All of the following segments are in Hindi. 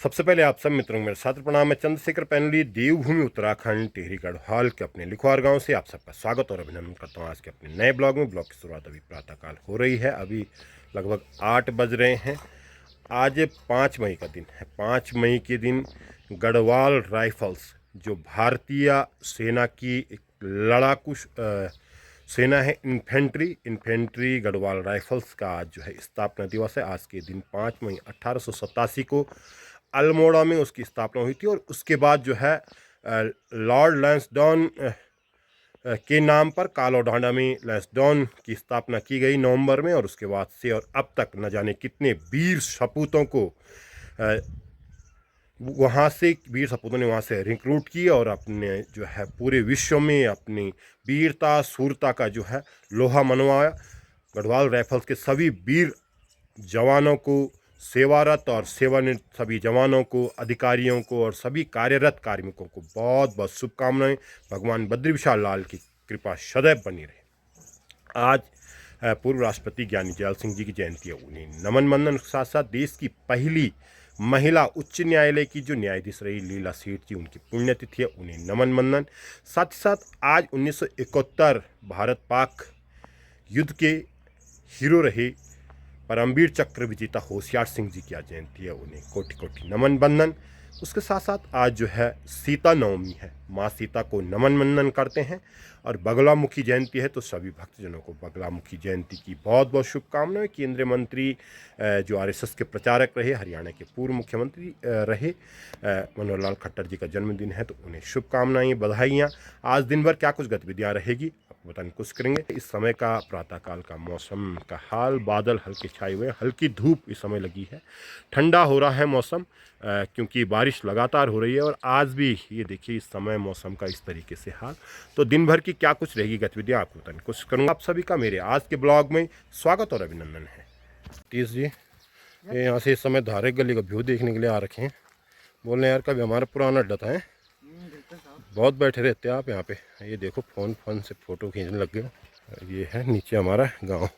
सबसे पहले आप सब मित्रों को मेरे साथ प्रणाम। मैं चंद्रशेखर पैनली देवभूमि उत्तराखंड टिहरी गढ़वाल के अपने लिखवार गांव से आप सबका स्वागत और अभिनंदन करता हूं। आज के अपने नए ब्लॉग में। ब्लॉग की शुरुआत अभी प्रातःकाल हो रही है, अभी लगभग 8 बज रहे हैं। आज 5 मई का दिन है। 5 मई के दिन गढ़वाल राइफल्स जो भारतीय सेना की एक लड़ाकू सेना है, इन्फेंट्री गढ़वाल राइफल्स का आज जो है स्थापना दिवस है। आज के दिन 5 मई 1887 को अल्मोड़ा में उसकी स्थापना हुई थी और उसके बाद जो है लॉर्ड लैंसडाउन के नाम पर कालोडांडा में लैंसडाउन की स्थापना की गई नवंबर में। और उसके बाद से और अब तक न जाने कितने वीर सपूतों ने वहाँ से रिक्रूट किए और अपने जो है पूरे विश्व में अपनी वीरता शूरता का जो है लोहा मनवाया। गढ़वाल राइफल्स के सभी वीर जवानों को, सेवारत और सेवानिवृत्त सभी जवानों को, अधिकारियों को और सभी कार्यरत कार्मिकों को बहुत बहुत शुभकामनाएं। भगवान बद्री विशाल लाल की कृपा सदैव बनी रहे। आज पूर्व राष्ट्रपति ज्ञानी जैल सिंह जी की जयंती है, उन्हें नमन वंदन। के साथ साथ देश की पहली महिला उच्च न्यायालय की जो न्यायाधीश रही लीला सेठ जी, उनकी पुण्यतिथि है, उन्हें नमन वंदन। साथ ही साथ आज 1971 भारत पाक युद्ध के हीरो रहे परमवीर चक्र विजेता होशियार सिंह जी की आज जयंती है, उन्हें कोटि कोटि नमन वंदन। उसके साथ साथ आज जो है सीता नवमी है, माँ सीता को नमन वंदन करते हैं। और बगलामुखी जयंती है, तो सभी भक्तजनों को बगलामुखी जयंती की बहुत बहुत शुभकामनाएं। केंद्रीय मंत्री जो आरएसएस के प्रचारक रहे, हरियाणा के पूर्व मुख्यमंत्री रहे मनोहर लाल खट्टर जी का जन्मदिन है, तो उन्हें शुभकामनाएं, बधाइयाँ। आज दिन भर क्या कुछ गतिविधियाँ रहेगी आपको बताने की कोशिश करेंगे। इस समय का प्रातःकाल का मौसम का हाल, बादल हल्के छाए हुए हैं, हल्की धूप इस समय लगी है, ठंडा हो रहा है मौसम क्योंकि बारिश लगातार हो रही है। और आज भी ये देखिए इस समय मौसम का इस तरीके से हाल। तो दिन भर की क्या कुछ रहेगी गतिविधियाँ आपको बताने की कोशिश करूँगा। आप सभी का मेरे आज के ब्लॉग में स्वागत और अभिनंदन है। तीस जी ये यहाँ से इस समय धारे गली का व्यू देखने के लिए आ रखे हैं। बोल रहे यार कभी हमारा पुराना अड्डा था, बहुत बैठे रहते हैं आप यहाँ पे। ये देखो फोन से फ़ोटो खींचने लग गए। ये है नीचे हमारा गांव,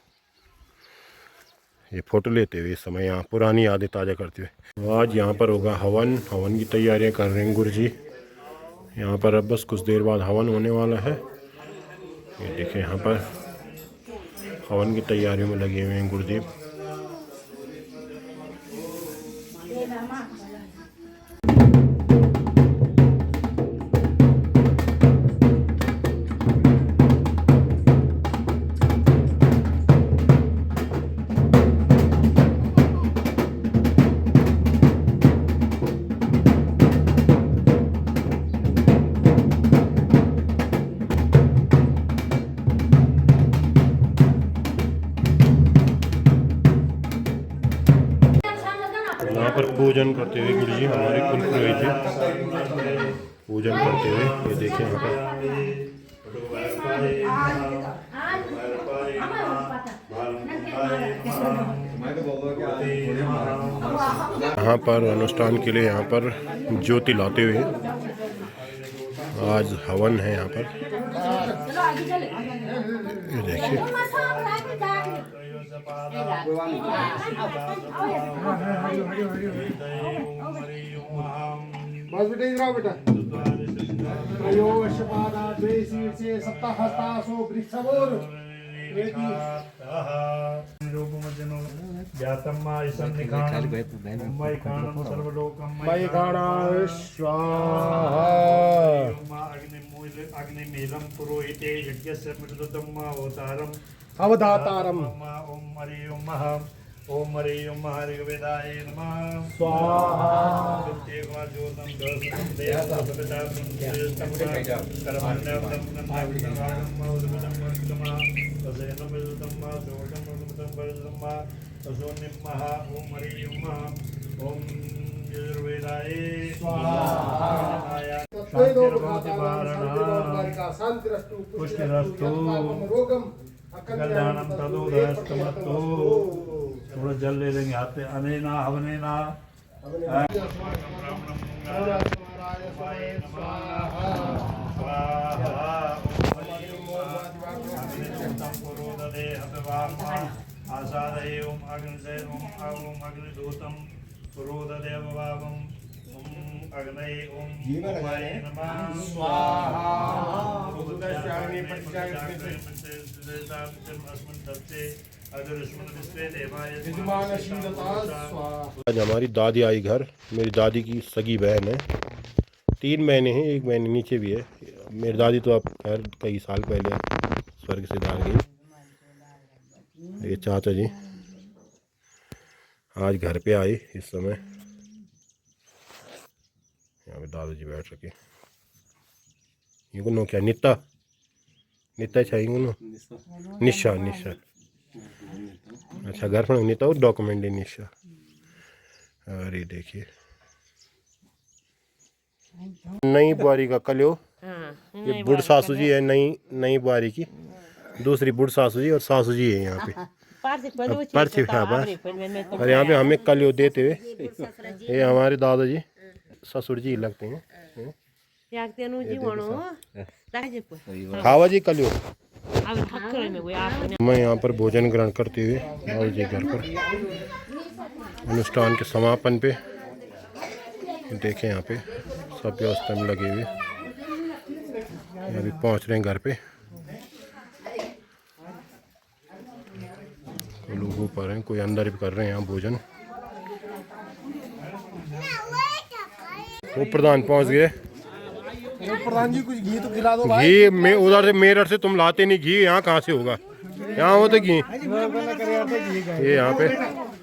ये फ़ोटो लेते हुए इस समय यहाँ पुरानी यादें ताज़ा करते हुए। आज यहाँ पर होगा हवन की तैयारियाँ कर रहे हैं गुरु जी यहाँ पर। अब बस कुछ देर बाद हवन होने वाला है। ये देखें यहाँ पर हवन की तैयारियों में लगे हुए हैं गुरुदेव। यहाँ पर पूजन करते हुए गुरु जी हमारे कुल पुरोहित जी पूजन करते हुए, ये देखें यहाँ पर। यहाँ पर अनुष्ठान के लिए यहाँ पर ज्योति लाते हुए आज हवन है यहाँ पर, ये देखिए। बस बेटा इधर आओ बेटा। अग्निमीलम पुरोहिते यज्ञस्य मृततम अवतारम अवधातारम ओम हरि ओम ऋग्वेदाय नमः स्वाहा। ओम यजुर्वेदाय पुष्टिरस्तु कल्याणम तदोदस्तमस्तु। थोड़ा जल ले लेंगे हाथ पे। अनेना हवनेना आसादये ओम अग्निदूतम क्रोधदेववामं ॐ अग्नये ॐ में लगा भवाय है। नमः स्वाहा। बुद्धशालिनी पंचाग्नि अस्मिन् दत्ते अदृश्मन् विश्वे देवाय यजमान शीलता स्वाहा। आज हमारी दादी आई घर। मेरी दादी की सगी बहन है। 3 महीने हैं, 1 महीने नीचे भी है। मेरी दादी तो अब खैर कई साल पहले स्वर्ग से जा गई। ये चाचा जी आज घर पे आए इस समय। यहाँ पे दादाजी बैठ रखे। इनको क्या नित्ता नित्ता चाहिए निशा निशा। अच्छा घर पर नित्ता और डॉक्यूमेंट निशा। अरे देखिए नई बुआरी का कलियो। ये बुढ़ सासू जी है नई बुआरी की। दूसरी बुढ़ सासू जी और सासू जी है यहाँ पे। पर्ची और यहाँ पे हमें कलियो देते हुए ये हमारे दादाजी ससुर जी लगते हैं। खावा जी कलियो। मैं यहाँ पर भोजन ग्रहण करते हुए दादा जी घर पर अनुष्ठान के समापन पे देखें यहाँ पे सब व्यवस्था में लगे हुए। अभी पहुँच रहे हैं घर पे। लोग ऊपर हैं, कोई अंदर भी कर रहे हैं यहाँ भोजन। वो प्रधान पहुँच गए। प्रधान जी कुछ घी तो खिला दो भाई। घी में उधर से मेरठ से तुम लाते नहीं घी, यहाँ कहाँ से होगा? यहाँ हो तो घी। ये यहाँ पे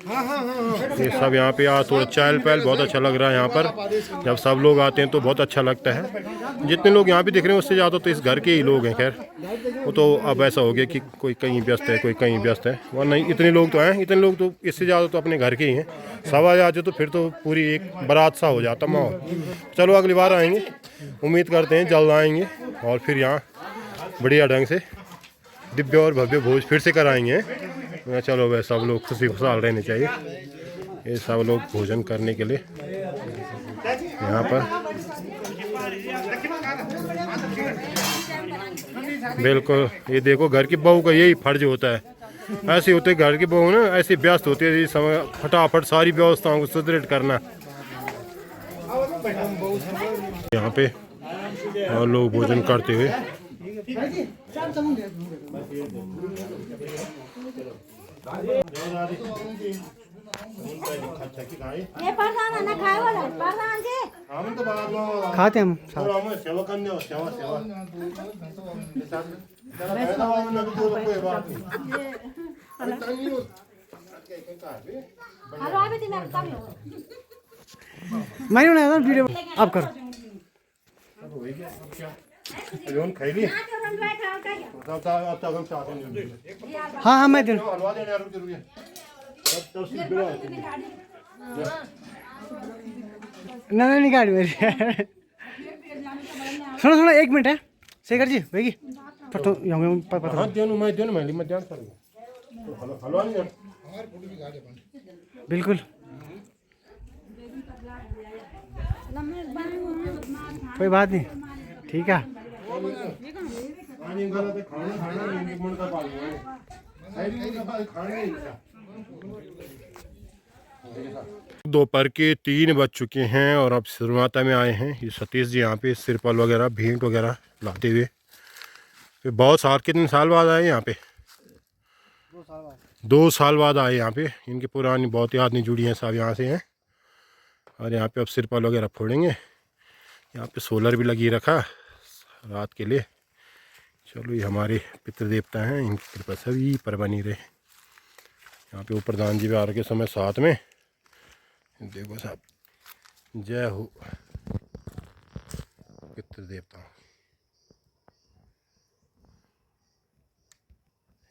ये सब यहाँ पे आज थोड़ा चहल पहल बहुत अच्छा लग रहा है यहाँ पर। जब सब लोग आते हैं तो बहुत अच्छा लगता है। जितने लोग यहाँ पे दिख रहे हैं उससे ज़्यादा तो इस घर के ही लोग हैं। खैर वो तो अब ऐसा हो गया कि कोई कहीं व्यस्त है कोई कहीं व्यस्त है, वरना इतने लोग तो हैं। इतने लोग तो इससे ज़्यादा तो अपने घर के ही हैं। सब आ जाते तो फिर तो पूरी एक बारात सा हो जाता माहौल। चलो अगली बार आएंगे, उम्मीद करते हैं जल्द आएंगे और फिर यहाँ बढ़िया ढंग से दिव्य और भव्य भोज फिर से कराएंगे। चलो वह सब लोग खुशी खुशहाल रहने चाहिए। ये सब लोग भोजन करने के लिए यहाँ पर बिल्कुल। ये देखो घर की बहू का यही फर्ज होता है। ऐसे होते घर की बहू ना ऐसी व्यस्त होती है, समय फटाफट सारी व्यवस्थाओं को सुदृढ़ करना। यहाँ पे और लोग भोजन करते हुए खाते हम मैं ना वीडियो आप करो। हाँ हाँ मैं दे नहीं निकाल मेरी। सुनो सुनो 1 मिनट है शेखर जी भैगी तो बिल्कुल कोई बात नहीं ठीक है। दोपहर के 3 बज चुके हैं और अब शुरुआत में आए हैं। ये सतीश जी यहाँ पे सिरपल वगैरह भेंट वगैरह लाते हुए। फिर बहुत साल कितने साल बाद आए यहाँ पे? 2 साल बाद आए यहाँ पे। इनकी पुरानी बहुत यादें जुड़ी हैं, सब यहाँ से हैं। और यहाँ पे अब सिरपल वगैरह फोड़ेंगे। यहाँ पे सोलर भी लगी रखा रात के लिए। चलो ये हमारे पितृ देवता हैं, इनकी कृपा सभी पर बनी रहे। यहाँ पे ऊपर दान जी भी आ रखे समय साथ में। देखो साहब जय हो पितृ देवता।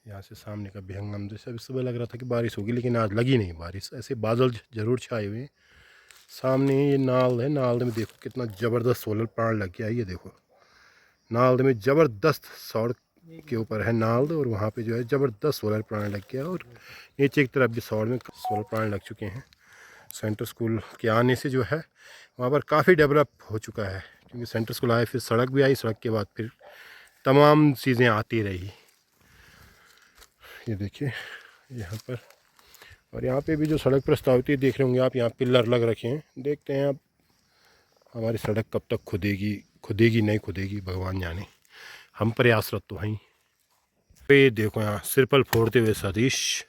यहाँ से सामने का विहंगम जैसे अभी सुबह लग रहा था कि बारिश होगी, लेकिन आज लगी नहीं बारिश। ऐसे बादल जरूर छाए हुए हैं। सामने ये नाल है, नाल में देखो कितना ज़बरदस्त सोलर प्लांट लग गया है। ये देखो नाल में ज़बरदस्त सड़क के ऊपर है नाल, और वहाँ पे जो है ज़बरदस्त सोलर प्लांट लग गया। और नीचे की तरफ भी सौर में सोलर प्लांट लग चुके हैं। सेंटर स्कूल के आने से जो है वहाँ पर काफ़ी डेवलप हो चुका है, क्योंकि सेंटर स्कूल आए, फिर सड़क भी आई, सड़क के बाद फिर तमाम चीज़ें आती रही। ये देखिए यहाँ पर और यहाँ पे भी जो सड़क प्रस्तावित देख रहे होंगे आप, यहाँ पिलर लग रखे हैं। देखते हैं अब हमारी सड़क कब तक खुदेगी नहीं खुदेगी, भगवान जाने। हम प्रयासरत तो हैं। ये देखो यहाँ सिरपल फोड़ते हुए सतीश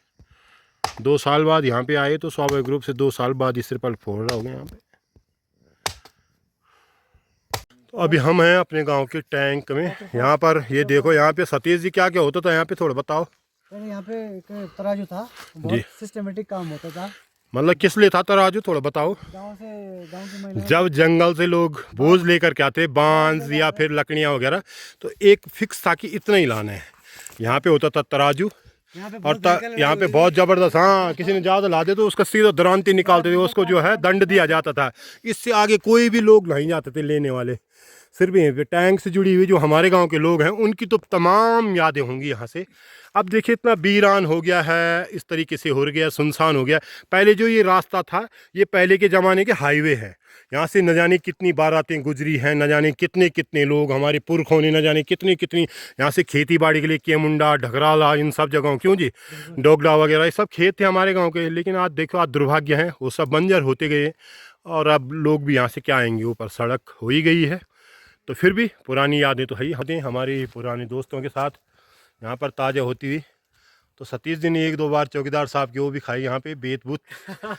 2 साल बाद यहाँ पे आए, तो स्वाभाविक रूप से 2 साल बाद ही सिरपल फोड़ रहा होगा यहाँ पे। तो अभी हम हैं अपने गांव के टैंक में। यहाँ पर ये देखो, यहाँ पे सतीश जी क्या क्या होता था यहाँ पे, थोड़ा बताओ। पहले यहाँ पे एक तराजू था, बहुत सिस्टमेटिक काम होता था। मतलब किस लिए था तराजू, थोड़ा बताओ। गांव की महिला जब जंगल से लोग बोझ लेकर के आते, बांस या फिर लकड़ियाँ वगैरह, तो एक फिक्स था कि इतना ही लाना है। यहाँ पे होता था तराजू, और यहाँ पे बहुत जबरदस्त, हाँ किसी ने ज़्यादा ला दे तो उसका सीधा दरांती निकालते थे, उसको जो है दंड दिया जाता था। इससे आगे कोई भी लोग नहीं जाते थे लेने वाले। सिर्फ यहीं पे टैंक से जुड़ी हुई जो हमारे गांव के लोग हैं, उनकी तो तमाम यादें होंगी यहाँ से। अब देखिए इतना वीरान हो गया है, इस तरीके से हो गया, सुनसान हो गया। पहले जो ये रास्ता था, ये पहले के ज़माने के हाईवे है। यहाँ से न जाने कितनी बारातें गुजरी हैं, न जाने कितने कितने लोग, हमारे पुरखों ने न जाने कितनी कितनी यहाँ से खेती बाड़ी के लिए केमुंडा, ढकराला, इन सब जगहों, क्यों जी, डोगला वगैरह, ये सब खेत थे हमारे गाँव के। लेकिन आज देखो, आज दुर्भाग्य है, वो सब बंजर होते गए। और अब लोग भी यहाँ से क्या आएंगे, ऊपर सड़क हो ही गई है। तो फिर भी पुरानी यादें तो है ही, हमें हमारे पुराने दोस्तों के साथ यहाँ पर ताज़ा होती हुई। तो सतीश जी ने 1-2 बार चौकीदार साहब की वो भी खाई यहाँ पे बेत बूत,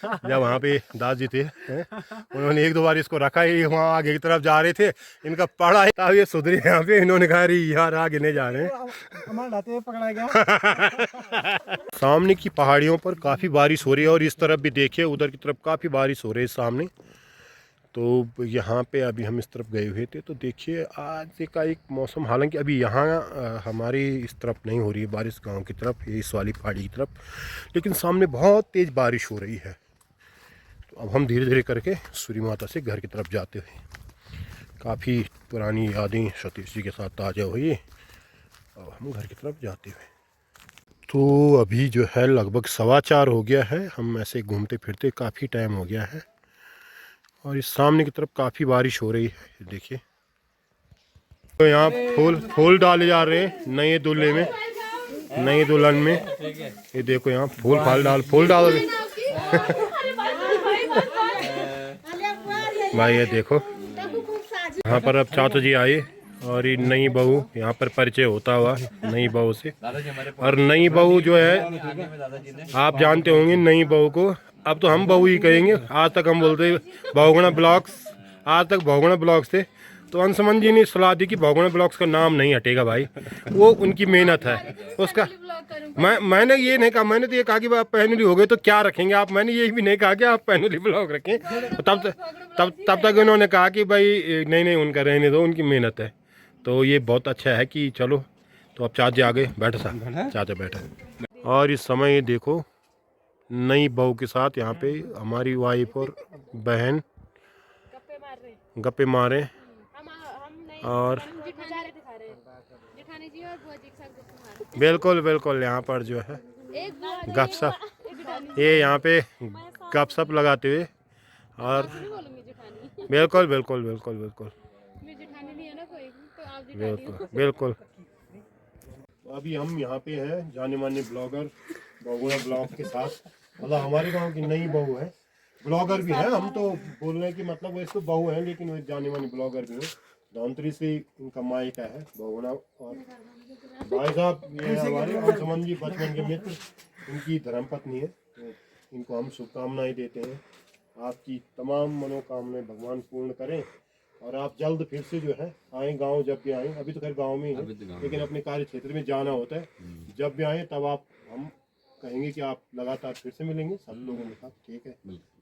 जब वहाँ पे दास जी थे, उन्होंने 1-2 बार इसको रखा ही। वहाँ आगे की तरफ जा रहे थे, इनका पड़ा है, तब ये सुधरे यहाँ पे। इन्होंने कहा अरे यार आगे नहीं जा रहे हैं, पकड़ा गया। सामने की पहाड़ियों पर काफ़ी बारिश हो रही है, और इस तरफ भी देखिए, उधर की तरफ काफ़ी बारिश हो रही है सामने। तो यहाँ पे अभी हम इस तरफ गए हुए थे, तो देखिए आज का एक मौसम, हालांकि अभी यहाँ हमारी इस तरफ नहीं हो रही है बारिश, गांव की तरफ, ये इस वाली पहाड़ी की तरफ, लेकिन सामने बहुत तेज़ बारिश हो रही है। तो अब हम धीरे धीरे करके सूर्य माता से घर की तरफ जाते हुए, काफ़ी पुरानी यादें सतीश जी के साथ ताज़ा हुई, अब हम घर की तरफ जाते हुए। तो अभी जो है लगभग 4:15 हो गया है। हम ऐसे घूमते फिरते काफ़ी टाइम हो गया है, और इस सामने की तरफ काफ़ी बारिश हो रही है, देखिए। तो यहाँ फूल डाले जा रहे हैं नए दूल्हे में, नई दुल्हन में। ये देखो यहाँ फूल डाल रहे भाई, ये देखो यहाँ पर अब चाचा जी आए, और ये नई बहू, यहाँ पर परिचय होता हुआ नई बहू से। और नई बहू जो है, आप जानते होंगे नई बहू को, अब तो हम बहू ही कहेंगे। आज तक हम बोलते बहुगुणा ब्लॉग्स, आज तक बहुगुणा ब्लॉग्स थे। तो अंशुमन जी ने सलाह दी कि बहुगुणा ब्लॉग्स का नाम नहीं हटेगा भाई, वो उनकी मेहनत है उसका। मैंने ये नहीं कहा, मैंने तो ये कहा कि आप पैनुली हो गए तो क्या रखेंगे आप, मैंने ये भी नहीं कहा कि आप पैनुली ब्लॉग रखें। तब तक उन्होंने कहा कि भाई नहीं उनका रहने दो, उनकी मेहनत है। तो ये बहुत अच्छा है कि चलो। तो अब चाचा आगे बैठे, साहब चाचा बैठे। और इस समय ये देखो नई बहू के साथ यहाँ पे हमारी वाइफ और बहन गप्पे मारे, और बिल्कुल यहाँ पर जो है गपशप, ये यहाँ पे गपशप लगाते हुए, और बिल्कुल। अभी हम यहाँ पे हैं जाने माने ब्लॉगर बहुगुणा ब्लॉग के साथ, मतलब हमारे गांव की नई बहू है, ब्लॉगर भी है। हम तो बोल रहे हैं कि मतलब वो इसको बहू है, लेकिन वो जाने माने ब्लॉगर भी है। धौंतरी से इनका मायका है बहुगुणा। और भाई साहब ये हमारे अंशुमन जी बचपन के मित्र, इनकी धर्मपत्नी है। तो इनको हम शुभकामनाएं देते हैं, आपकी तमाम मनोकामनाएं भगवान पूर्ण करें, और आप जल्द फिर से जो है आए गांव, जब भी आए। अभी तो खैर गांव में ही है, लेकिन अपने कार्य क्षेत्र में जाना होता है। जब भी आए तब आप, हम कहेंगे कि आप लगातार फिर से मिलेंगे सब लोगों के साथ, ठीक है।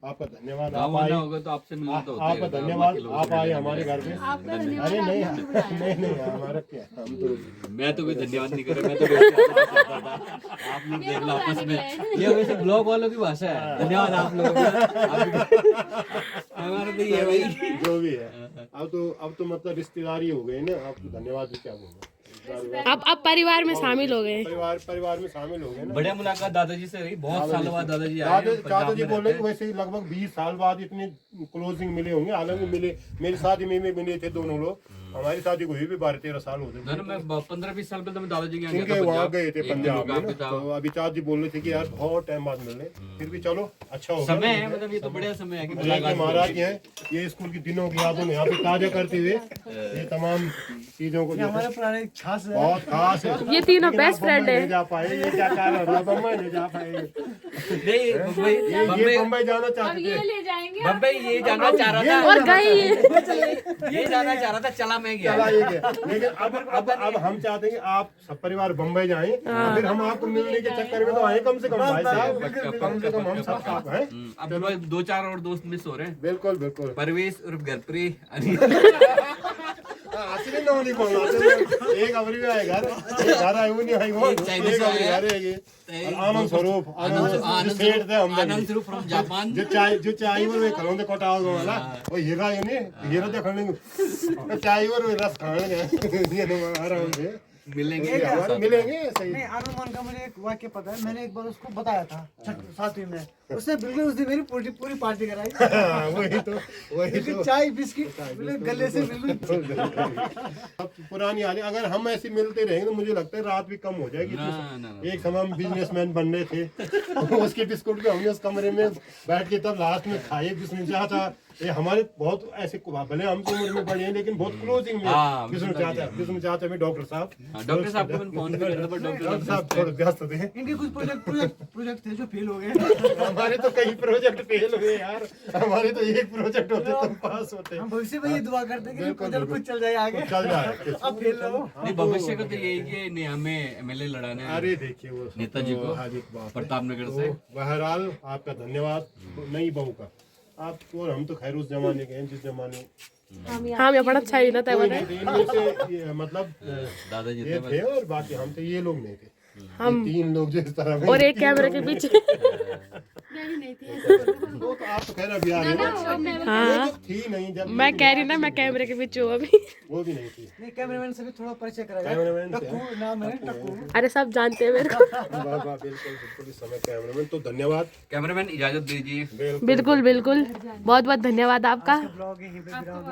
आपका धन्यवाद, आप आए, होगा तो आपसे मिलना तो होता आपका धन्यवाद, आप आए हमारे घर में। अरे नहीं हमारा क्या, हम तो, मैं तो कोई धन्यवाद नहीं कर रहा, मैं तो आप लोग देख लो आपस में, ये वैसे ब्लॉग वालों की भाषा है। धन्यवाद आप लोगों का, हमारा तो ये भाई जो भी है। अब तो मतलब रिश्तेदारी हो गई ना, आपको धन्यवाद भी क्या बोलूं। अब परिवार में शामिल हो गए, परिवार में शामिल हो गए ना। बढ़िया मुलाकात दादाजी से रही, बहुत सालों बाद दादाजी आए। दादाजी बोल रहे कि वैसे ही लगभग 20 साल बाद इतने क्लोजिंग मिले होंगे। हालांकि मिले, मेरे साथ ही में मिले थे दोनों लोग, हमारी शादी को हुई भी 12-13 साल हो ना गए। मैं 15-20 साल पहले तो मैं दादाजी के यहाँ गया क्योंकि था वहाँ पंजाब। गए थे एक पंजाब दिन में रुका ना, भी था। तो अभी चाची बोल रहे थे कि यार बहुत टाइम बाद मिलने, फिर भी चलो अच्छा हो समय है, मतलब ये तो बढ़िया समय है कि मुलाकात महाराज हैं ये स्कूल की दिनों की यादों में यहाँ पे ताजा करते हुए ये तमाम चीजों को जो है हमारे पुराने खास है। बहुत खास है। ये तीनों लेकिन आप बेस्ट फ्रेंड बम्बई है। नहीं जा पाए, ये क्या कारण है? बम्बई नहीं जा पाए। नहीं बम्बई ये बम्बई बम्बई जाना चाहते थे। ले जाएंगे बम्बई ये जाना चाह रहा था और गई ये जाना चाह रहा था, चला मैं गया। चला ये गया। लेकिन अब हम चाहते हैं कि आप सब परिवार बम्बई जाएं, फिर हम आपको मिलने के चक्कर में तो आए कम से कम भाई साहब, कम से कम हम सब साथ हैं। अब तो भाई 2-4 और दोस्त मिस हो रहे हैं। बिल्कुल बिल्कुल। परवेश उर्फ घरप्री असली नाम नहीं बोलना, एक अवरी में आए घर, एक घर आए वो नहीं आई वो, एक चाइनीज एक अवरी आया। घर है ये। और आनंद स्वरूप आनंद सेठ थे हम आनंद स्वरूप फ्रॉम जापान। जो चाय वो खलों दे कोटा हो वाला वो हीरा है नहीं हीरा देखने चाय वो रस खाने गए ये तो आराम से मिलेंगे मिलेंगे सही। नहीं आनंद मान का मुझे एक वाक्य पता है, मैंने एक बार उसको बताया था 7वीं में, उसने बिल्कुल उस दिन मेरी पूरी पार्टी कराई। वही तो बिल्कुल चाय बिस्किट बिल्कुल गले से बिल्कुल। अब पुरानी यादें अगर हम ऐसे मिलते रहेंगे तो मुझे लगता है रात भी कम हो जाएगी। ना। एक समय हम बिजनेसमैन बन रहे थे उसके बिस्कुट के हमने उस कमरे में बैठ के तब लास्ट में खाए जिसने चाहा था। ये हमारे बहुत ऐसे भले हम उम्र में बड़े हैं लेकिन बहुत क्लोजिंग में विष्णु चाचा में डॉक्टर साहब। डॉक्टर साहब को मैंने फोन भी किया था पर डॉक्टर साहब थोड़े व्यस्त थे। इनके कुछ प्रोजेक्ट थे जो फेल हो गए। हमारे तो कई प्रोजेक्ट फेल हुए यार, हमारे तो एक प्रोजेक्ट होते तो पास होते। हम भविष्य में ये दुआ करते हैं कि कुछ चल जाए आगे। चल जाए अब फेल ना हो। नहीं भविष्य का तो यही कि नहीं हमें एमएलए लड़ाना है अरे देखिए वो नेताजी को प्रताप नगर से। बहरहाल आपका धन्यवाद नई बहू का। आप और हम तो खैर उस जमाने के हैं जिस जमाने हाँ मैं बड़ा अच्छा ही ना कोई नहीं थे इनमें से मतलब दादाजी ये थे और बाकी हम थे ये लोग नहीं थे। हम ये 3 लोग जो इस तरह में और एक कैमरे के पीछे। वो तो आप तो खैर अभी आ रहे हैं। हाँ वो तो थी नहीं जब मैं कह रही ना मैं कैमरे के पीछे हूँ अभी। वो भी नहीं थी। नहीं कैमरामैन से भी थोड़ा परिचय कराया। कैमरामैन से टक्कू नाम है टक्कू। अरे सब जानते हैं मेरे को। वाह वाह बिल्कुल इस समय कैमरामैन तो धन्यवाद। कैमरामैन इजाजत दीजिए। बिल्कुल बिल्कुल बहुत बहुत धन्यवाद आपका। ब्लॉग यहीं पे ग्राउंड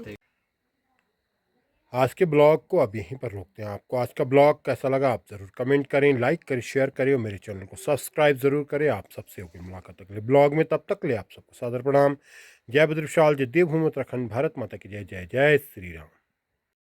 है। आज के ब्लॉग को अब यहीं पर रोकते हैं। आपको आज का ब्लॉग कैसा लगा आप ज़रूर कमेंट करें, लाइक करें, शेयर करें और मेरे चैनल को सब्सक्राइब ज़रूर करें। आप सबसे होगी मुलाकात अगले ब्लॉग में, तब तक ले आप सबको सादर प्रणाम। जय बद्र विशाल, जय देवभूमि उत्तराखंड, भारत माता की जय। जय जय श्री राम।